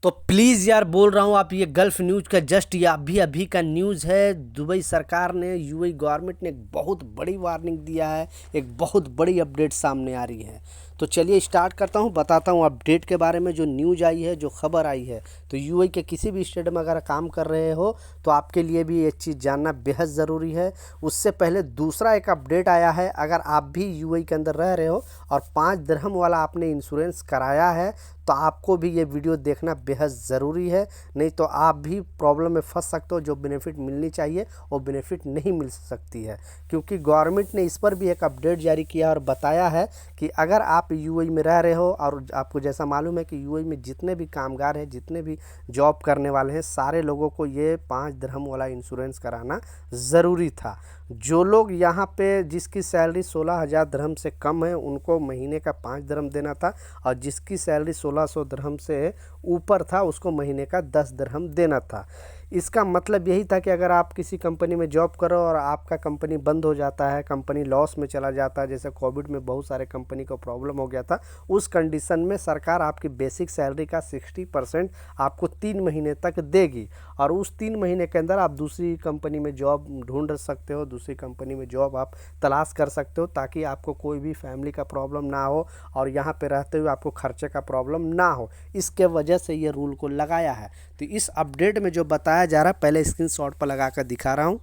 तो प्लीज़ यार बोल रहा हूँ, आप ये गल्फ़ न्यूज़ का जस्ट ये अभी अभी का न्यूज़ है। दुबई सरकार ने, यूएई गवर्नमेंट ने एक बहुत बड़ी वार्निंग दिया है, एक बहुत बड़ी अपडेट सामने आ रही है। तो चलिए स्टार्ट करता हूँ, बताता हूँ अपडेट के बारे में। जो न्यूज़ आई है, जो खबर आई है, तो यूएई के किसी भी स्टेट में अगर काम कर रहे हो तो आपके लिए भी ये चीज़ जानना बेहद ज़रूरी है। उससे पहले दूसरा एक अपडेट आया है, अगर आप भी यूएई के अंदर रह रहे हो और 5 दिरहम वाला आपने इंश्योरेंस कराया है तो आपको भी ये वीडियो देखना बेहद ज़रूरी है, नहीं तो आप भी प्रॉब्लम में फंस सकते हो। जो बेनिफिट मिलनी चाहिए वो बेनिफिट नहीं मिल सकती है, क्योंकि गवर्नमेंट ने इस पर भी एक अपडेट जारी किया और बताया है कि अगर आप यूएई में रह रहे हो और आपको जैसा मालूम है कि यूएई में जितने भी कामगार हैं, जितने भी जॉब करने वाले हैं, सारे लोगों को ये 5 दिरहम वाला इंश्योरेंस कराना ज़रूरी था। जो लोग यहाँ पे जिसकी सैलरी 16,000 दिरहम से कम है उनको महीने का 5 दिरहम देना था, और जिसकी सैलरी 1600 दिरहम से ऊपर था उसको महीने का 10 दिरहम देना था। इसका मतलब यही था कि अगर आप किसी कंपनी में जॉब करो और आपका कंपनी बंद हो जाता है, कंपनी लॉस में चला जाता है, जैसे कोविड में बहुत सारे कंपनी को प्रॉब्लम हो गया था, उस कंडीशन में सरकार आपकी बेसिक सैलरी का 60% आपको 3 महीने तक देगी, और उस 3 महीने के अंदर आप दूसरी कंपनी में जॉब ढूंढ सकते हो, दूसरी कंपनी में जॉब आप तलाश कर सकते हो, ताकि आपको कोई भी फैमिली का प्रॉब्लम ना हो और यहाँ पे रहते हुए आपको खर्चे का प्रॉब्लम ना हो। इसके वजह से ये रूल को लगाया है। तो इस अपडेट में जो बताया जा रहा है, पहले स्क्रीनशॉट पर लगा कर दिखा रहा हूँ।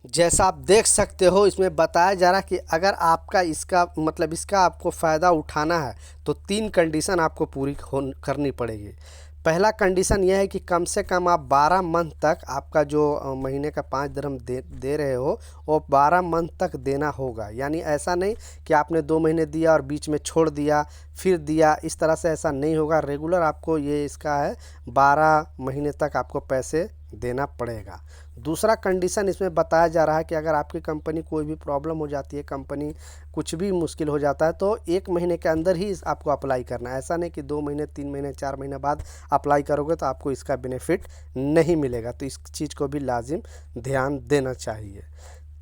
जैसा आप देख सकते हो, इसमें बताया जा रहा है कि अगर आपका इसका मतलब इसका आपको फ़ायदा उठाना है तो 3 कंडीशन आपको पूरी करनी पड़ेगी। पहला कंडीशन यह है कि कम से कम आप 12 मंथ तक आपका जो महीने का 5 दिरहम दे रहे हो वो 12 मंथ तक देना होगा। यानी ऐसा नहीं कि आपने 2 महीने दिया और बीच में छोड़ दिया फिर दिया, इस तरह से ऐसा नहीं होगा। रेगुलर आपको ये इसका है 12 महीने तक आपको पैसे देना पड़ेगा। दूसरा कंडीशन इसमें बताया जा रहा है कि अगर आपकी कंपनी कोई भी प्रॉब्लम हो जाती है, कंपनी कुछ भी मुश्किल हो जाता है, तो 1 महीने के अंदर ही आपको अप्लाई करना है। ऐसा नहीं कि 2 महीने 3 महीने 4 महीने बाद अप्लाई करोगे तो आपको इसका बेनिफिट नहीं मिलेगा। तो इस चीज़ को भी लाजिम ध्यान देना चाहिए।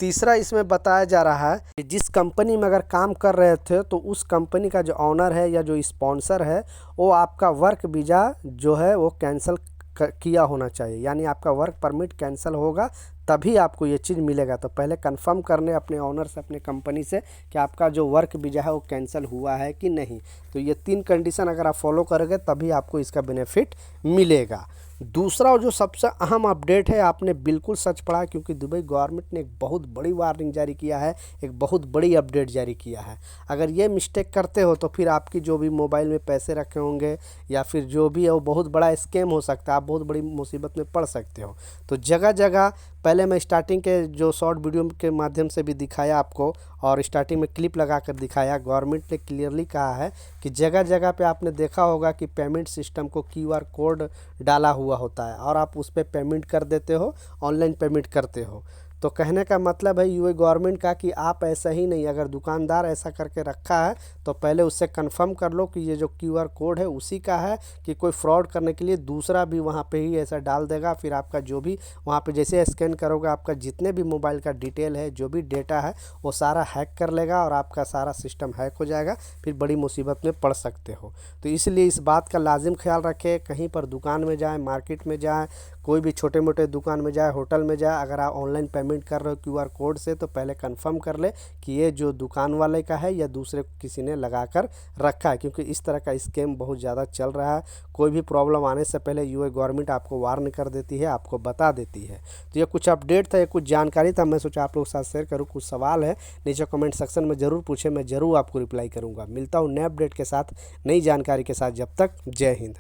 तीसरा इसमें बताया जा रहा है कि जिस कंपनी में अगर काम कर रहे थे तो उस कंपनी का जो ऑनर है या जो स्पॉन्सर है वो आपका वर्क वीज़ा जो है वो कैंसिल किया होना चाहिए। यानी आपका वर्क परमिट कैंसिल होगा तभी आपको ये चीज़ मिलेगा। तो पहले कंफर्म करने अपने ऑनर से, अपने कंपनी से कि आपका जो वर्क वीज़ा है वो कैंसिल हुआ है कि नहीं। तो ये 3 कंडीशन अगर आप फॉलो करोगे तभी आपको इसका बेनिफिट मिलेगा। दूसरा और जो सबसे अहम अपडेट है, आपने बिल्कुल सच पढ़ा, क्योंकि दुबई गवर्नमेंट ने एक बहुत बड़ी वार्निंग जारी किया है, एक बहुत बड़ी अपडेट जारी किया है। अगर ये मिस्टेक करते हो तो फिर आपकी जो भी मोबाइल में पैसे रखे होंगे या फिर जो भी है वो बहुत बड़ा स्कैम हो सकता है, आप बहुत बड़ी मुसीबत में पड़ सकते हो। तो जगह जगह पहले मैं स्टार्टिंग के जो शॉर्ट वीडियो के माध्यम से भी दिखाया आपको, और स्टार्टिंग में क्लिप लगा कर दिखाया। गवर्नमेंट ने क्लियरली कहा है कि जगह जगह पे आपने देखा होगा कि पेमेंट सिस्टम को क्यूआर कोड डाला हुआ होता है और आप उस पर पेमेंट कर देते हो, ऑनलाइन पेमेंट करते हो। तो कहने का मतलब है यूएई गवर्नमेंट का कि आप ऐसा ही नहीं, अगर दुकानदार ऐसा करके रखा है तो पहले उससे कंफर्म कर लो कि ये जो क्यूआर कोड है उसी का है, कि कोई फ्रॉड करने के लिए दूसरा भी वहाँ पे ही ऐसा डाल देगा। फिर आपका जो भी वहाँ पे जैसे स्कैन करोगे, आपका जितने भी मोबाइल का डिटेल है, जो भी डेटा है, वो सारा हैक कर लेगा और आपका सारा सिस्टम हैक हो जाएगा। फिर बड़ी मुसीबत में पड़ सकते हो। तो इसलिए इस बात का लाजिम ख्याल रखें। कहीं पर दुकान में जाएँ, मार्केट में जाएँ, कोई भी छोटे मोटे दुकान में जाए, होटल में जाए, अगर आप ऑनलाइन पेमेंट कर रहे हो क्यूआर कोड से, तो पहले कंफर्म कर ले कि ये जो दुकान वाले का है या दूसरे किसी ने लगा कर रखा है, क्योंकि इस तरह का स्कैम बहुत ज़्यादा चल रहा है। कोई भी प्रॉब्लम आने से पहले यूएई गवर्नमेंट आपको वार्न कर देती है, आपको बता देती है। तो ये कुछ अपडेट था, ये कुछ जानकारी था, मैं सोचा आप लोग के साथ शेयर करूँ। कुछ सवाल है नीचे कमेंट सेक्शन में ज़रूर पूछे, मैं ज़रूर आपको रिप्लाई करूँगा। मिलता हूँ नए अपडेट के साथ, नई जानकारी के साथ। जब तक जय हिंद।